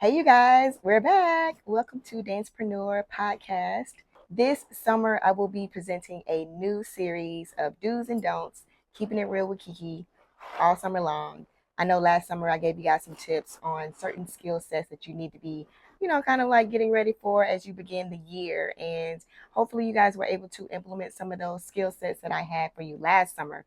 Hey, you guys, we're back. Welcome to Dancepreneur Podcast. This summer, I will be presenting a new series of do's and don'ts, keeping it real with Kiki all summer long. I know last summer I gave you guys some tips on certain skill sets that you need to be, kind of like getting ready for as you begin the year. And hopefully, you guys were able to implement some of those skill sets that I had for you last summer.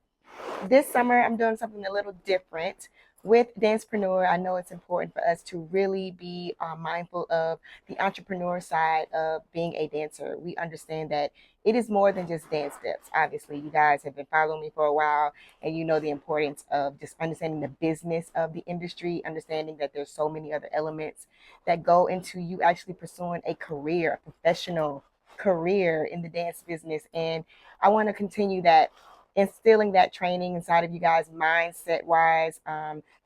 This summer, I'm doing something a little different with Dancepreneur. I know it's important for us to really be mindful of the entrepreneur side of being a dancer. We understand that it is more than just dance steps. Obviously, you guys have been following me for a while, and you know the importance of just understanding the business of the industry, understanding that there's so many other elements that go into you actually pursuing a career, a professional career in the dance business. And I want to continue that, instilling that training inside of you guys mindset wise,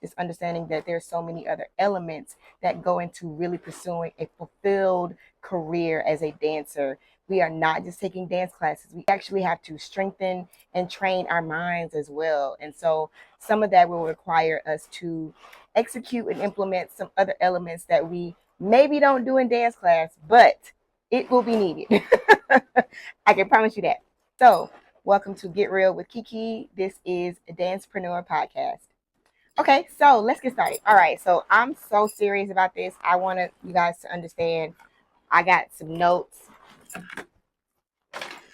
just understanding that there's so many other elements that go into really pursuing a fulfilled career as a dancer. We are not just taking dance classes, we actually have to strengthen and train our minds as well. And so some of that will require us to execute and implement some other elements that we maybe don't do in dance class, but it will be needed. I can promise you that. So welcome to Get Real with Kiki. This is a Dancepreneur Podcast. Okay, so let's get started. All right, so I'm so serious about this. I want you guys to understand. I got some notes.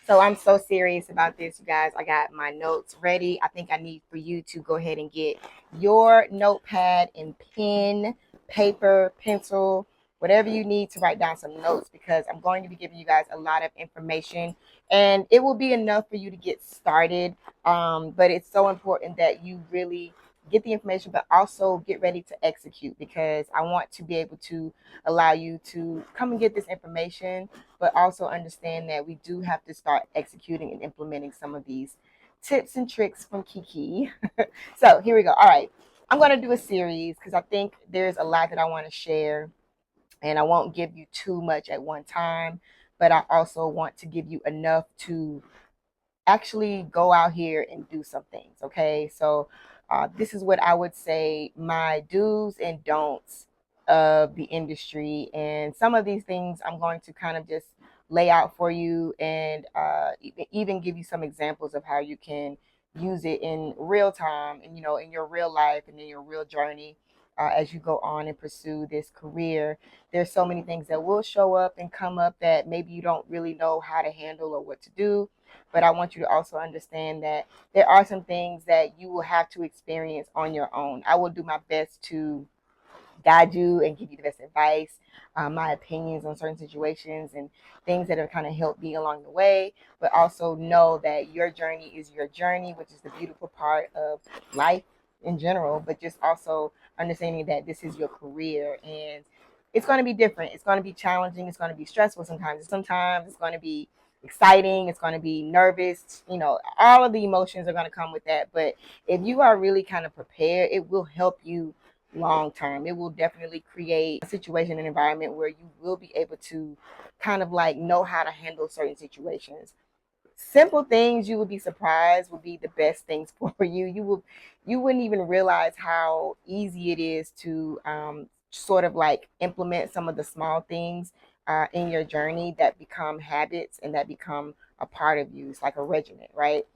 So I'm so serious about this, you guys. I got my notes ready. I think I need for you to go ahead and get your notepad and pen, paper, pencil, whatever you need to write down some notes, because I'm going to be giving you guys a lot of information, and it will be enough for you to get started. But it's so important that you really get the information, but also get ready to execute, because I want to be able to allow you to come and get this information, but also understand that we do have to start executing and implementing some of these tips and tricks from Kiki. So here we go. All right. I'm going to do a series because I think there's a lot that I want to share, and I won't give you too much at one time, but I also want to give you enough to actually go out here and do some things. Okay. So this is what I would say my do's and don'ts of the industry. And some of these things I'm going to kind of just lay out for you, and even give you some examples of how you can use it in real time and, in your real life and in your real journey. As you go on and pursue this career, there's so many things that will show up and come up that maybe you don't really know how to handle or what to do. But I want you to also understand that there are some things that you will have to experience on your own. I will do my best to guide you and give you the best advice, my opinions on certain situations and things that have kind of helped me along the way. But also know that your journey is your journey, which is the beautiful part of life in general, but just also understanding that this is your career, and it's going to be different. It's going to be challenging. It's going to be stressful sometimes. Sometimes it's going to be exciting. It's going to be nervous. All of the emotions are going to come with that. But if you are really kind of prepared, it will help you long term. It will definitely create a situation and environment where you will be able to kind of like know how to handle certain situations. Simple things, you would be surprised, will be the best things for you. You wouldn't even realize how easy it is to sort of like implement some of the small things in your journey that become habits and that become a part of you. It's like a regiment, right?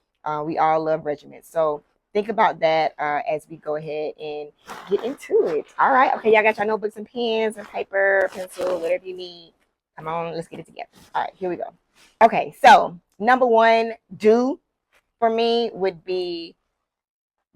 We all love regiments. So think about that as we go ahead and get into it. All right. Okay, y'all got your notebooks and pens and paper, pencil, whatever you need. Come on, let's get it together. All right, here we go. Okay, so number one do for me would be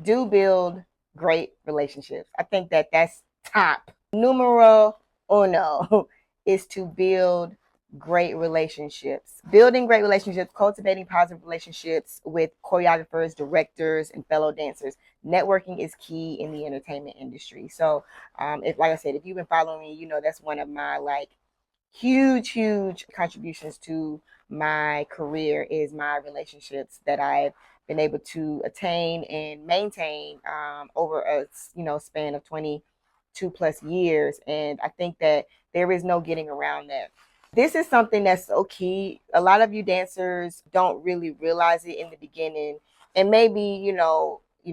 do build great relationships. I think that that's top numero uno is to build great relationships. Building great relationships, cultivating positive relationships with choreographers, directors, and fellow dancers. Networking is key in the entertainment industry. So, if, like I said, if you've been following me, that's one of my like huge contributions to my career is my relationships that I've been able to attain and maintain over a span of 22 plus years. And I think that there is no getting around that. This is something that's so key. A lot of you dancers don't really realize it in the beginning, and maybe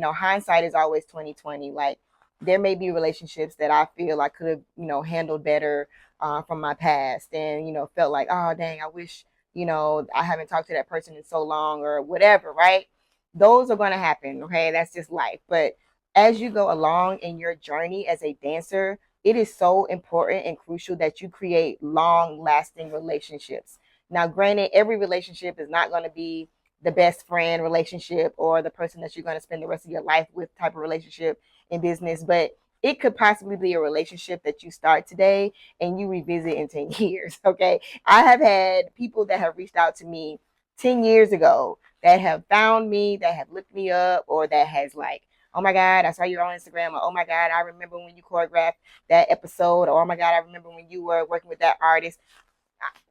hindsight is always 2020. Like there may be relationships that I feel I could have, handled better from my past, and felt like, oh dang, I wish, I haven't talked to that person in so long or whatever, right? Those are going to happen. Okay, that's just life. But as you go along in your journey as a dancer, it is so important and crucial that you create long lasting relationships. Now, granted, every relationship is not going to be the best friend relationship or the person that you're going to spend the rest of your life with type of relationship in business, but it could possibly be a relationship that you start today and you revisit in 10 years. Okay. I have had people that have reached out to me 10 years ago that have found me, that have looked me up, or that has like, oh my God, I saw you on Instagram, or oh my God, I remember when you choreographed that episode, or oh my God, I remember when you were working with that artist.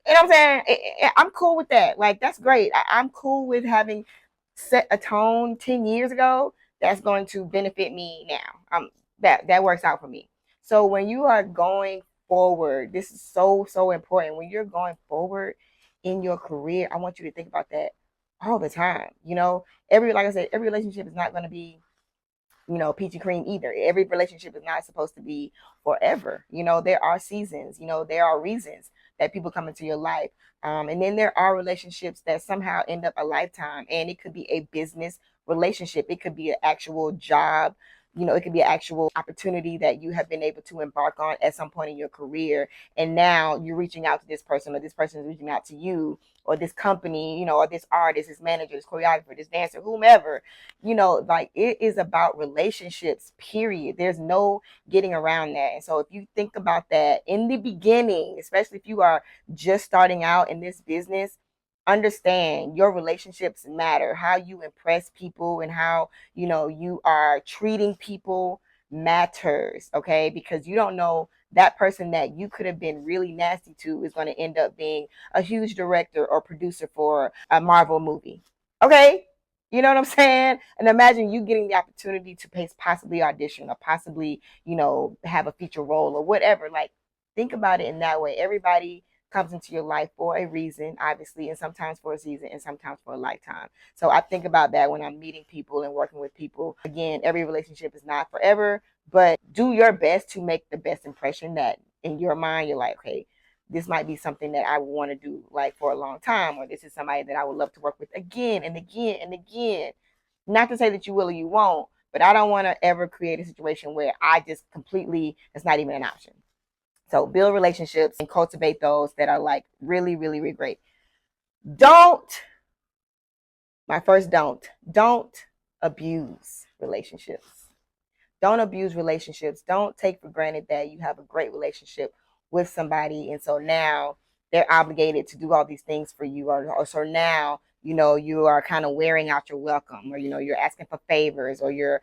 You know what I'm saying? I'm cool with that. Like, that's great. I'm cool with having set a tone 10 years ago that's going to benefit me now. That works out for me. So when you are going forward, this is so important. When you're going forward in your career, I want you to think about that all the time. Like I said, every relationship is not going to be peachy cream either. Every relationship is not supposed to be forever. There are seasons, there are reasons that people come into your life. And then there are relationships that somehow end up a lifetime, and it could be a business relationship. It could be an actual job. It could be an actual opportunity that you have been able to embark on at some point in your career. And now you're reaching out to this person, or this person is reaching out to you, or this company, or this artist, this manager, this choreographer, this dancer, whomever. Like, it is about relationships, period. There's no getting around that. And so if you think about that in the beginning, especially if you are just starting out in this business, understand your relationships matter. How you impress people and how, you are treating people matters, okay? Because you don't know, that person that you could have been really nasty to is going to end up being a huge director or producer for a Marvel movie. Okay? You know what I'm saying? And imagine you getting the opportunity to possibly audition or possibly, have a feature role or whatever. Like, think about it in that way. Everybody comes into your life for a reason, obviously, and sometimes for a season and sometimes for a lifetime. So I think about that when I'm meeting people and working with people. Again, every relationship is not forever, but do your best to make the best impression that in your mind you're like, okay, this might be something that I would want to do like for a long time, or this is somebody that I would love to work with again and again and again. Not to say that you will or you won't, but I don't want to ever create a situation where I just completely, it's not even an option. So build relationships and cultivate those that are like really, really, really great. Don't, my first don't abuse relationships. Don't abuse relationships. Don't take for granted that you have a great relationship with somebody, and so now they're obligated to do all these things for you, or so now you are kind of wearing out your welcome, or you're asking for favors, or you're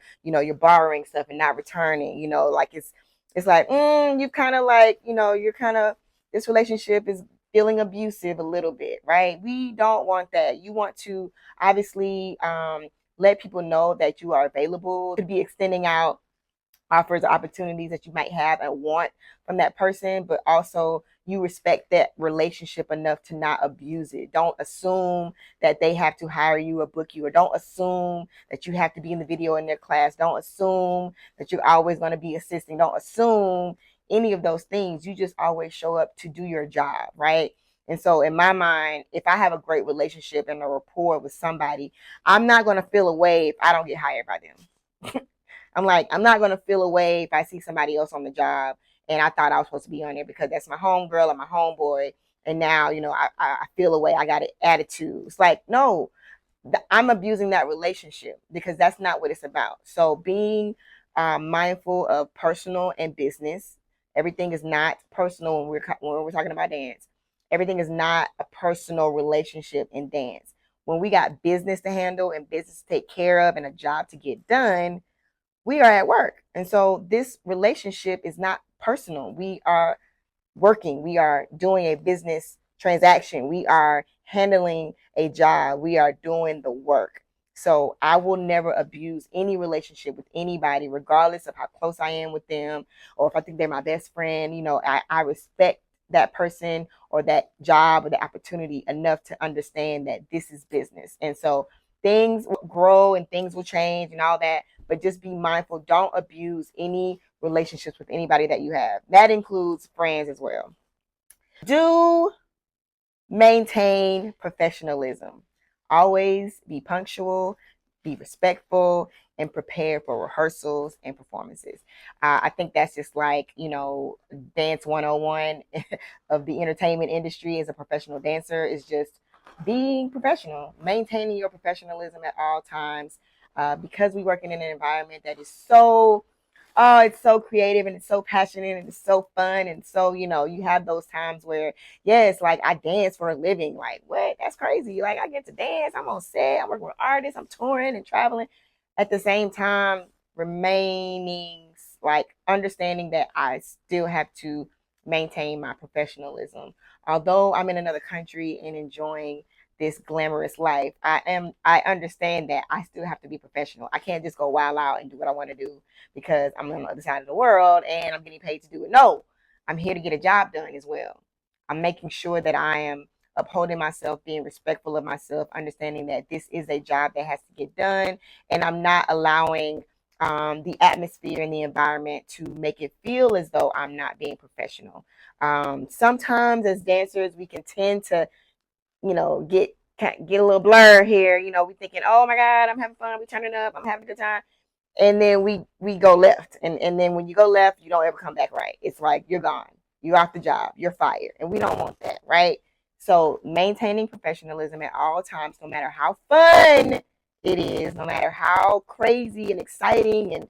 borrowing stuff and not returning. Like it's like you kind of like you're kind of, this relationship is feeling abusive a little bit, right? We don't want that. You want to obviously let people know that you are available, to be extending out offers or opportunities that you might have and want from that person, but also you respect that relationship enough to not abuse it. Don't assume that they have to hire you or book you, or don't assume that you have to be in the video in their class. Don't assume that you're always going to be assisting. Don't assume any of those things. You just always show up to do your job, right? And so in my mind, if I have a great relationship and a rapport with somebody, I'm not going to feel a way if I don't get hired by them. I'm not gonna feel away if I see somebody else on the job and I thought I was supposed to be on there because that's my homegirl or my homeboy, and now I feel away. I got an attitude. It's like, no, I'm abusing that relationship because that's not what it's about. So being mindful of personal and business. Everything is not personal when we're talking about dance. Everything is not a personal relationship in dance. When we got business to handle and business to take care of and a job to get done, we are at work. And so this relationship is not personal. We are working. We are doing a business transaction. We are handling a job. We are doing the work. So I will never abuse any relationship with anybody, regardless of how close I am with them, or if I think they're my best friend. I respect that person or that job or the opportunity enough to understand that this is business. And so things will grow and things will change and all that. but just be mindful. Don't abuse any relationships with anybody that you have. That includes friends as well. Do maintain professionalism. Always be punctual, be respectful, and prepare for rehearsals and performances. I think that's just like, dance 101 of the entertainment industry as a professional dancer is just being professional, maintaining your professionalism at all times. Because we work in an environment that is so it's so creative and it's so passionate and it's so fun. And so, you have those times where, yes, like I dance for a living. Like, what? That's crazy. Like, I get to dance. I'm on set. I'm working with artists. I'm touring and traveling. At the same time, remaining like understanding that I still have to maintain my professionalism. Although I'm in another country and enjoying this glamorous life, I understand that I still have to be professional. I can't just go wild out and do what I want to do because I'm on the other side of the world and I'm getting paid to do it. No, I'm here to get a job done as well. I'm making sure that I am upholding myself, being respectful of myself, understanding that this is a job that has to get done, and I'm not allowing the atmosphere and the environment to make it feel as though I'm not being professional. Sometimes as dancers, we can tend to, get a little blur here. We thinking, oh my God, I'm having fun. We turning up. I'm having a good time. And then we go left. And then when you go left, you don't ever come back right. It's like you're gone. You're off the job. You're fired. And we don't want that, right? So maintaining professionalism at all times, no matter how fun it is, no matter how crazy and exciting, and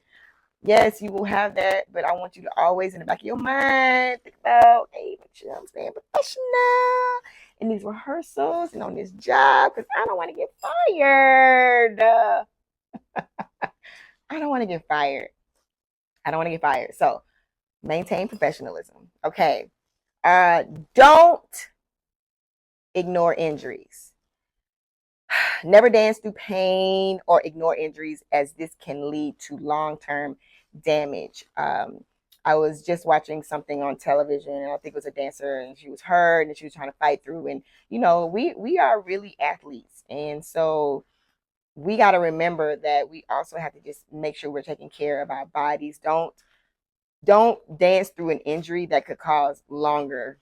yes, you will have that, but I want you to always in the back of your mind think about, hey, make sure I'm staying professional in these rehearsals and on this job because I don't want to get fired. I don't want to get fired. I don't want to get fired. So maintain professionalism. Okay. Don't ignore injuries. Never dance through pain or ignore injuries, as this can lead to long-term damage. I was just watching something on television, and I think it was a dancer, and she was hurt, and she was trying to fight through. And we are really athletes, and so we got to remember that we also have to just make sure we're taking care of our bodies. Don't dance through an injury that could cause longer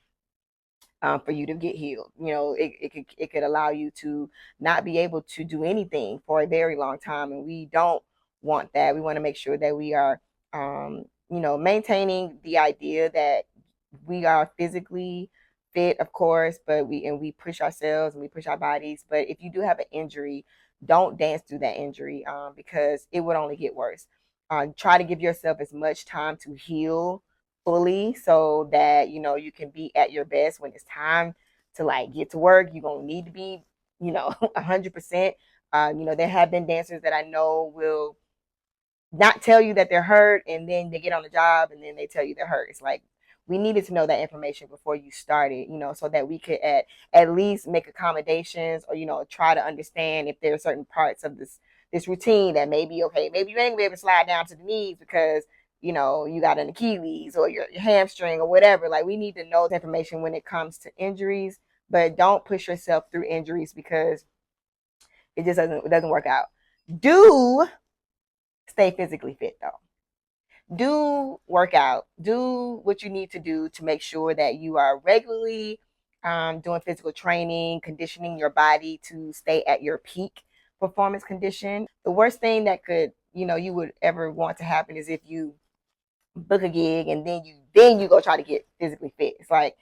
for you to get healed. It could allow you to not be able to do anything for a very long time, and we don't want that. We want to make sure that we are, maintaining the idea that we are physically fit, of course, but we push ourselves and we push our bodies. But if you do have an injury, don't dance through that injury because it would only get worse. Try to give yourself as much time to heal fully so that you can be at your best when it's time to like get to work. You're gonna need to be 100%. There have been dancers that I know will not tell you that they're hurt, and then they get on the job and then they tell you they're hurt. It's like we needed to know that information before you started, so that we could at least make accommodations, or try to understand if there are certain parts of this routine that maybe okay, maybe you ain't gonna be able to slide down to the knees because you got an Achilles or your hamstring or whatever. Like we need to know the information when it comes to injuries, but don't push yourself through injuries because it doesn't work out. Do stay physically fit though. Do work out. Do what you need to do to make sure that you are regularly doing physical training, conditioning your body to stay at your peak performance condition. The worst thing that could you would ever want to happen is if you book a gig and then you go try to get physically fit. It's like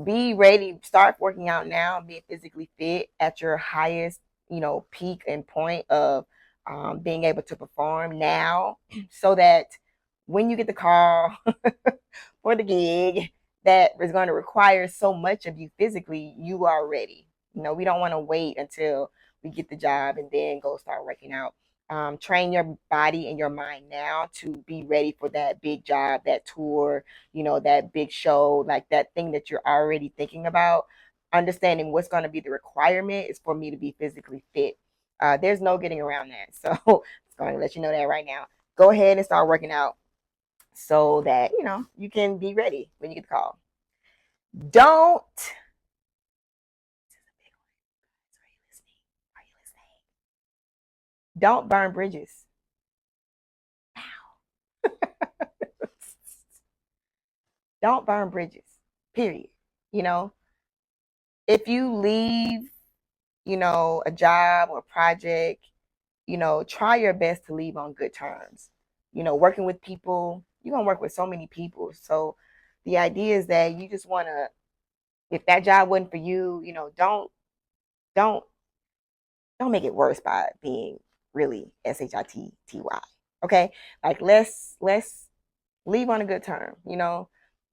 be ready, start working out now, be physically fit at your highest, peak and point of being able to perform now so that when you get the call for the gig that is going to require so much of you physically, you are ready. We don't want to wait until we get the job and then go start working out. Train your body and your mind now to be ready for that big job, that tour, that big show, like that thing that you're already thinking about. Understanding what's going to be the requirement is for me to be physically fit. There's no getting around that. So it's going to let you know that right now. Go ahead and start working out so that you can be ready when you get the call. Don't don't burn bridges. Don't burn bridges, period. You know, if you leave, a job or project, try your best to leave on good terms. Working with people, you're going to work with so many people. So the idea is that you just want to, if that job wasn't for you, don't, don't make it worse by being really shitty. Okay. Like let's leave on a good term,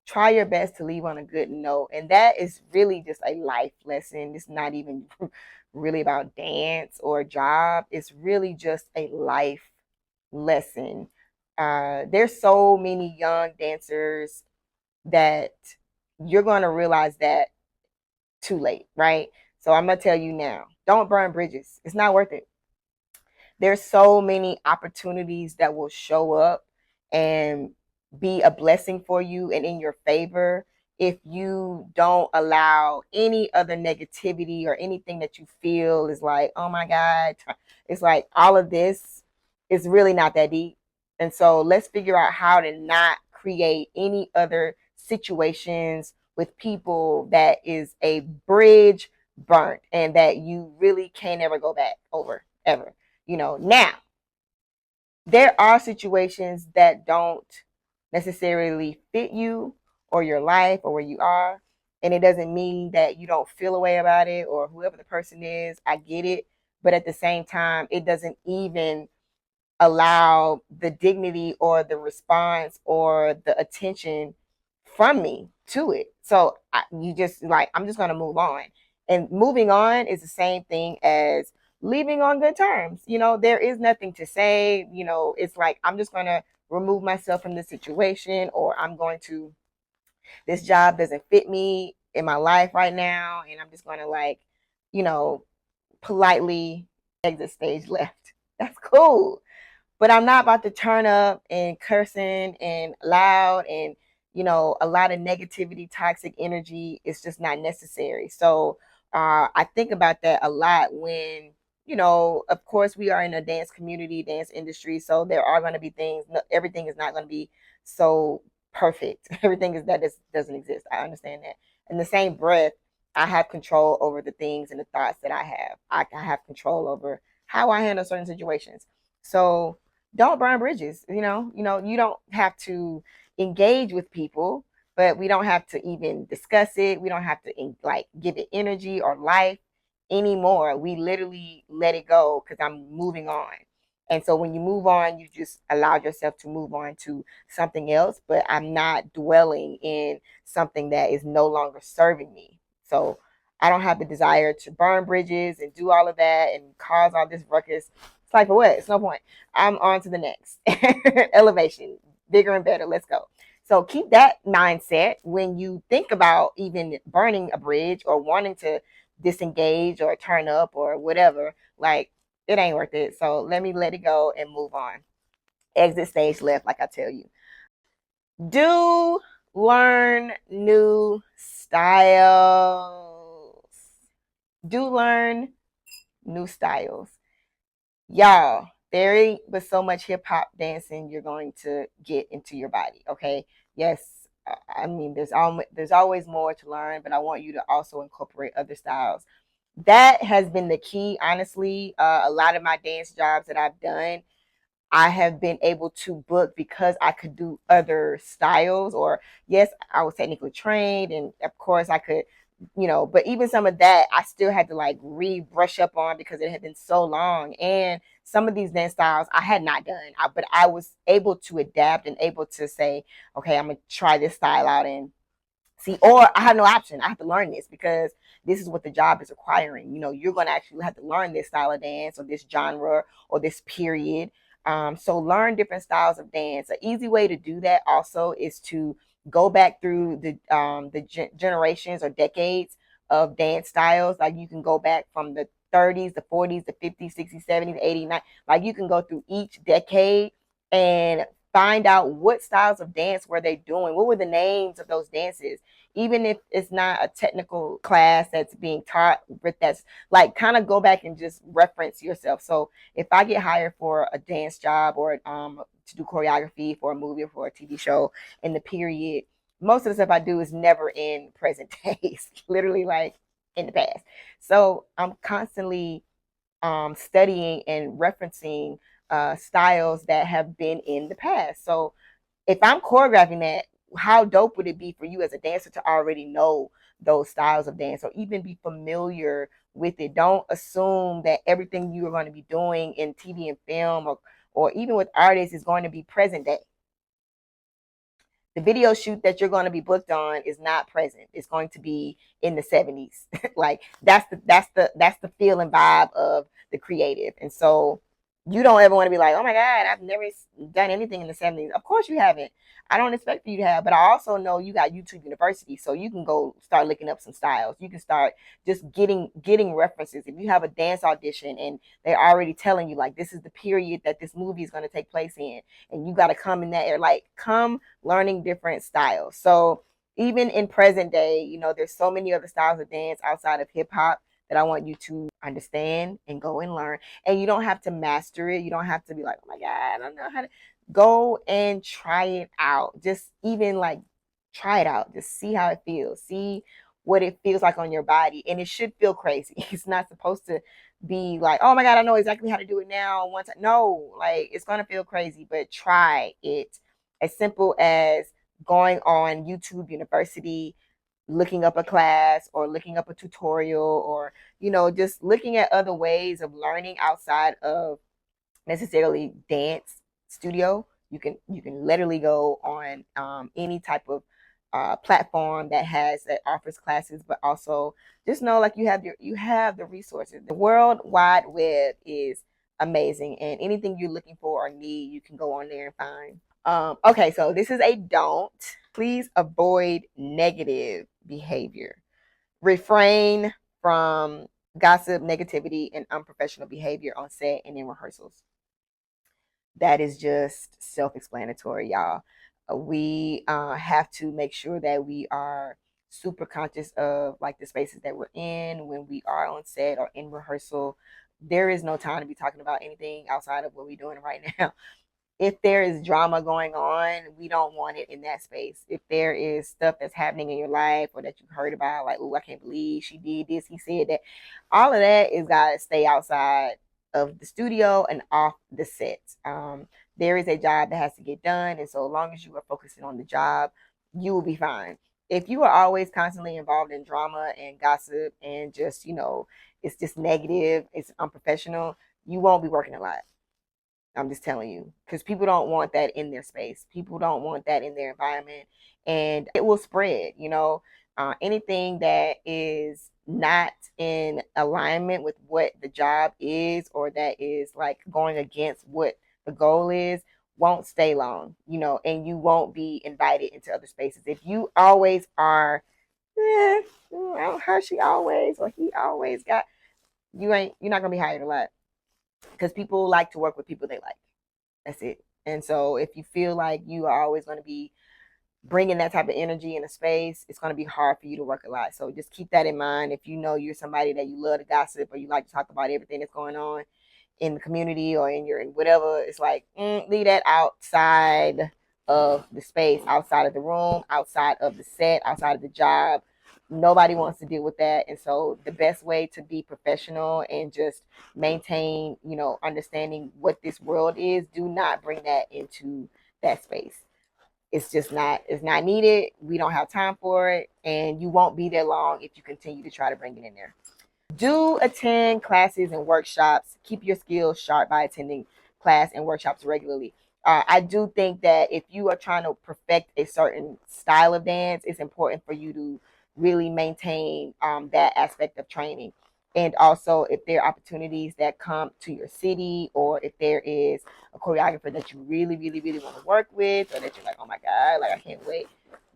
try your best to leave on a good note. And that is really just a life lesson. It's not even really about dance or job. It's really just a life lesson. There's so many young dancers that you're going to realize that too late, right? So I'm going to tell you now, don't burn bridges. It's not worth it. There's so many opportunities that will show up and be a blessing for you and in your favor if you don't allow any other negativity or anything that you feel is like, oh my God, it's like all of this is really not that deep. And so let's figure out how to not create any other situations with people that is a bridge burnt and that you really can't ever go back over ever. Now there are situations that don't necessarily fit you or your life or where you are. And it doesn't mean that you don't feel a way about it or whoever the person is. I get it. But at the same time, it doesn't even allow the dignity or the response or the attention from me to it. So you just like, I'm just going to move on. And moving on is the same thing as leaving on good terms. There is nothing to say. It's like, I'm just going to remove myself from this situation, or I'm going to, this job doesn't fit me in my life right now. And I'm just going to, like, you know, politely exit stage left. That's cool. But I'm not about to turn up and cursing and loud and, a lot of negativity, toxic energy. It's just not necessary. So I think about that a lot when, of course, we are in a dance community, dance industry. So there are going to be things, everything is not going to be so perfect. Everything is that doesn't exist. I understand that. In the same breath, I have control over the things and the thoughts that I have. I have control over how I handle certain situations. So don't burn bridges. You don't have to engage with people, but we don't have to even discuss it. We don't have to like give it energy or life anymore. We literally let it go because I'm moving on. And so when you move on, you just allow yourself to move on to something else, but I'm not dwelling in something that is no longer serving me. So I don't have the desire to burn bridges and do all of that and cause all this ruckus. It's like, for what? It's no point. I'm on to the next elevation, bigger and better. Let's go. So keep that mindset when you think about even burning a bridge or wanting to disengage or turn up or whatever. Like, it ain't worth it. So let me let it go and move on. Exit stage left, like I tell you. Do learn new styles. Do learn new styles. Y'all, there ain't but so much hip hop dancing you're going to get into your body. Okay. Yes. I mean, there's always more to learn, but I want you to also incorporate other styles. That has been the key, honestly. A lot of my dance jobs that I've done, I have been able to book because I could do other styles, or yes, I was technically trained, and of course I could, but even some of that I still had to like re-brush up on because it had been so long. And some of these dance styles I had not done, but I was able to adapt and able to say, okay, I'm gonna try this style out and see, or I have no option. I have to learn this because this is what the job is requiring. You're going to actually have to learn this style of dance or this genre or this period. So learn different styles of dance. An easy way to do that also is to go back through the generations or decades of dance styles. Like you can go back from the 30s, the 40s, the 50s, 60s, 70s, 80s, 90s. Like you can go through each decade and find out what styles of dance were they doing, what were the names of those dances, even if it's not a technical class that's being taught, but that's like kind of go back and just reference yourself. So if I get hired for a dance job or to do choreography for a movie or for a TV show in the period, most of the stuff I do is never in present days, literally like in the past. So I'm constantly studying and referencing styles that have been in the past. So if I'm choreographing that, how dope would it be for you as a dancer to already know those styles of dance or even be familiar with it? Don't assume that everything you are going to be doing in TV and film or even with artists is going to be present day. The video shoot that you're going to be booked on is not present. It's going to be in the 70s. Like that's the feel and vibe of the creative. And so you don't ever want to be like, oh my God, I've never done anything in the 70s. Of course you haven't. I don't expect for you to have, but I also know you got YouTube University, so you can go start looking up some styles. You can start just getting references. If you have a dance audition and they're already telling you like this is the period that this movie is going to take place in, and you got to come in that, or like come learning different styles. So even in present day, there's so many other styles of dance outside of hip hop that I want you to understand and go and learn. And you don't have to master it. You don't have to be like, oh my God, I don't know how to. Go and try it out. Just even like try it out. Just see how it feels. See what it feels like on your body. And it should feel crazy. It's not supposed to be like, oh my God, I know exactly how to do it now. Once no, like it's gonna feel crazy, but try it. As simple as going on YouTube University, looking up a class or looking up a tutorial, or just looking at other ways of learning outside of necessarily dance studio. You can literally go on any type of platform that offers classes, but also just know like you have the resources. The World Wide Web is amazing, and anything you're looking for or need, you can go on there and find. Okay, so this is a don't. Please avoid negative behavior. Refrain from gossip, negativity, and unprofessional behavior on set and in rehearsals. That is just self-explanatory, y'all. We have to make sure that we are super conscious of like the spaces that we're in when we are on set or in rehearsal. There is no time to be talking about anything outside of what we're doing right now. If there is drama going on, we don't want it in that space. If there is stuff that's happening in your life or that you heard about, like, oh, I can't believe she did this, he said that, all of that is got to stay outside of the studio and off the set. There is a job that has to get done, and so long as you are focusing on the job, you will be fine. If you are always constantly involved in drama and gossip and just, it's just negative, it's unprofessional, you won't be working a lot. I'm just telling you, because people don't want that in their space. People don't want that in their environment, and it will spread. Anything that is not in alignment with what the job is, or that is like going against what the goal is, won't stay long. And you won't be invited into other spaces. If you always are, how she always or he always got, you're not gonna be hired a lot, because people like to work with people they like. That's it. And so if you feel like you are always going to be bringing that type of energy in a space, it's going to be hard for you to work a lot. So just keep that in mind. If you know you're somebody that you love to gossip or you like to talk about everything that's going on in the community or in whatever, it's like leave that outside of the space, outside of the room, outside of the set, outside of the job. Nobody wants to deal with that. And so the best way to be professional and just maintain, understanding what this world is, do not bring that into that space. It's not needed. We don't have time for it, and you won't be there long if you continue to try to bring it in there. Do attend classes and workshops. Keep your skills sharp by attending class and workshops regularly. I do think that if you are trying to perfect a certain style of dance, it's important for you to really maintain that aspect of training. And also, if there are opportunities that come to your city, or if there is a choreographer that you really, really, really want to work with, or that you're like, oh my God, like I can't wait.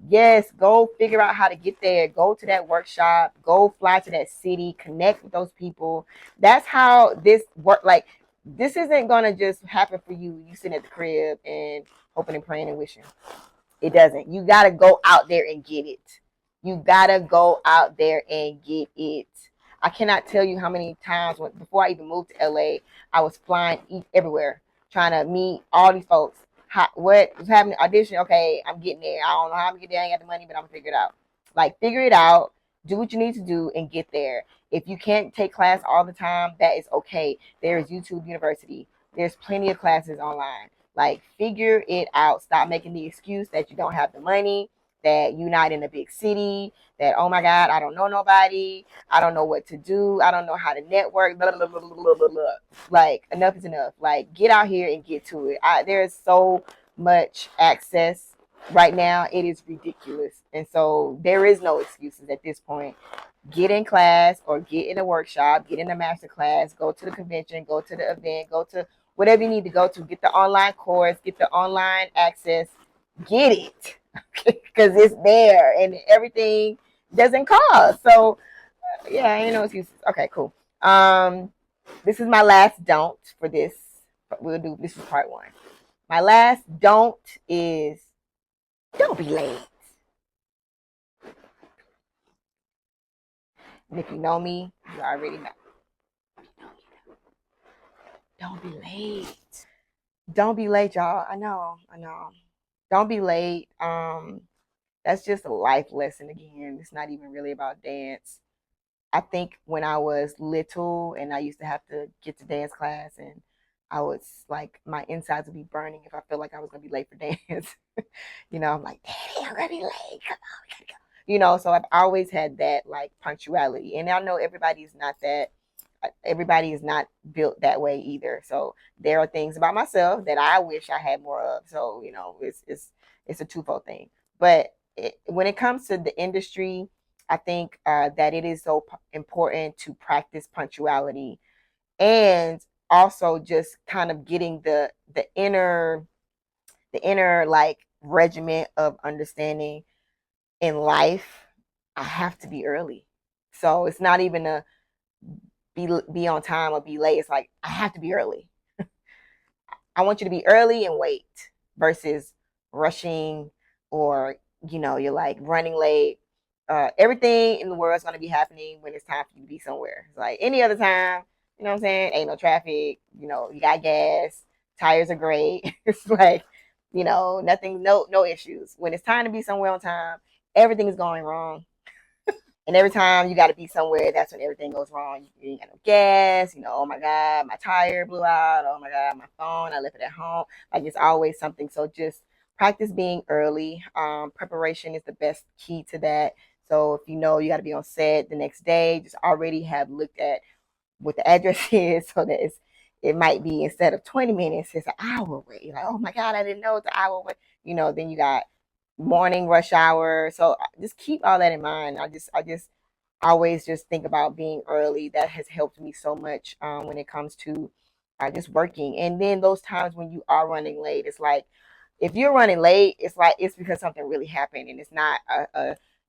Yes, go figure out how to get there. Go to that workshop. Go fly to that city. Connect with those people. That's how this work. Like, this isn't gonna just happen for you. You sitting at the crib and hoping and praying and wishing. It doesn't. You got to go out there and get it. You got to go out there and get it. I cannot tell you how many times before I even moved to LA, I was flying everywhere, trying to meet all these folks. What was happening? Audition. Okay, I'm getting there. I don't know how I'm going to get there. I ain't got the money, but I'm going to figure it out. Like, figure it out. Do what you need to do and get there. If you can't take class all the time, that is okay. There is YouTube University. There's plenty of classes online. Like, figure it out. Stop making the excuse that you don't have the money, that you're not in a big city, that, oh my God, I don't know nobody. I don't know what to do. I don't know how to network. Blah, blah, blah, blah, blah, blah. Like, enough is enough. Like, get out here and get to it. There's so much access right now. It is ridiculous. And so there is no excuses at this point. Get in class or get in a workshop, get in a master class, go to the convention, go to the event, go to whatever you need to go to, get the online course, get the online access, get it, because it's there and everything doesn't cost. So yeah, ain't no excuses. Okay, cool. This is my last don't for this. This is part one. My last don't is don't be late. And if you know me, you already know. Don't be late. Don't be late, y'all. I know. Don't be late. That's just a life lesson again. It's not even really about dance. I think when I was little and I used to have to get to dance class, and I was like, my insides would be burning if I felt like I was gonna be late for dance. I'm like, Daddy, I'm gonna be late. Come on, we gotta go. So I've always had that like punctuality. And I know everybody is not built that way either. So there are things about myself that I wish I had more of. So, it's a twofold thing. But when it comes to the industry, I think that it is so important to practice punctuality, and also just kind of getting the inner like regiment of understanding in life. I have to be early. So it's not even a be on time or be late. It's like I have to be early. I want you to be early and wait versus rushing, or you're like running late. Everything in the world is going to be happening when it's time for you to be somewhere. It's like any other time, you know what I'm saying? Ain't no traffic, you got gas, tires are great. It's like, nothing, no issues. When it's time to be somewhere on time, everything is going wrong. And every time you got to be somewhere, that's when everything goes wrong. You ain't got no gas. Oh my God, my tire blew out. Oh my God, my phone, I left it at home. Like, it's always something. So just practice being early. Preparation is the best key to that. So if you got to be on set the next day, just already have looked at what the address is, so that it might be, instead of 20 minutes, it's an hour away. You're like, oh my God, I didn't know it's an hour away. Then you got morning rush hour. So just keep all that in mind. I just always just think about being early. That has helped me so much when it comes to just working. And then those times when you are running late, it's like, if you're running late, it's like it's because something really happened, and it's not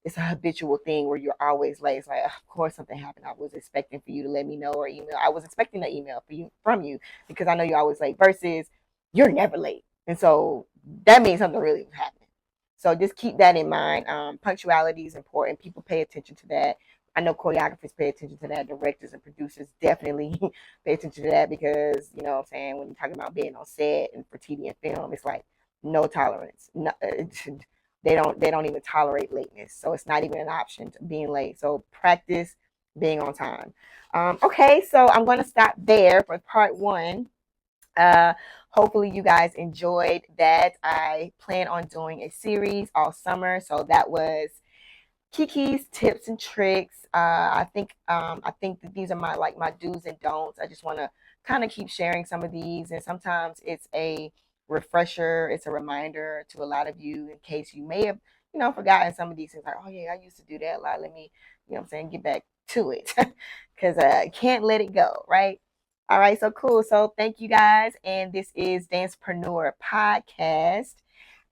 it's a habitual thing where you're always late. It's like, of course something happened. I was expecting for you to let me know, or email. I was expecting an email from you because I know you're always late, versus you're never late. And so that means something really happened. So just keep that in mind. Punctuality is important. People pay attention to that. I know choreographers pay attention to that. Directors and producers definitely pay attention to that, because, what I'm saying, when you're talking about being on set and for TV and film, it's like no tolerance. No, they don't even tolerate lateness. So it's not even an option to being late. So practice being on time. Okay, so I'm going to stop there for part one. Hopefully you guys enjoyed that. I plan on doing a series all summer. So that was Kiki's tips and tricks. I think that these are my do's and don'ts. I just want to kind of keep sharing some of these, and sometimes it's a refresher, it's a reminder to a lot of you, in case you may have forgotten some of these things. Like, oh yeah, I used to do that a lot. Let me, what I'm saying, get back to it, because I can't let it go, right? All right, so cool. So thank you guys, and this is Dancepreneur Podcast,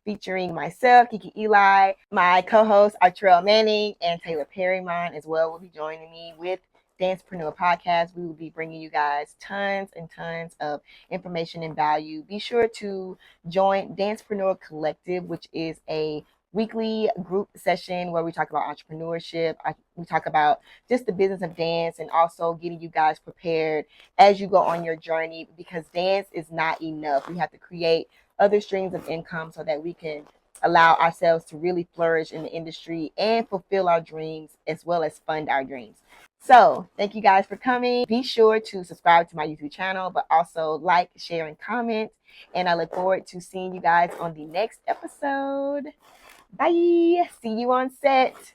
featuring myself, Kiki Eli, my co-hosts Artrell Manning and Taylor Perrymine as well will be joining me with Dancepreneur podcast. We will be bringing you guys tons and tons of information and value. Be sure to join Dancepreneur Collective, which is a weekly group session where we talk about entrepreneurship. We talk about just the business of dance and also getting you guys prepared as you go on your journey, because dance is not enough. We have to create other streams of income so that we can allow ourselves to really flourish in the industry and fulfill our dreams as well as fund our dreams. So thank you guys for coming. Be sure to subscribe to my YouTube channel, but also like, share, and comment. And I look forward to seeing you guys on the next episode. Bye. See you on set.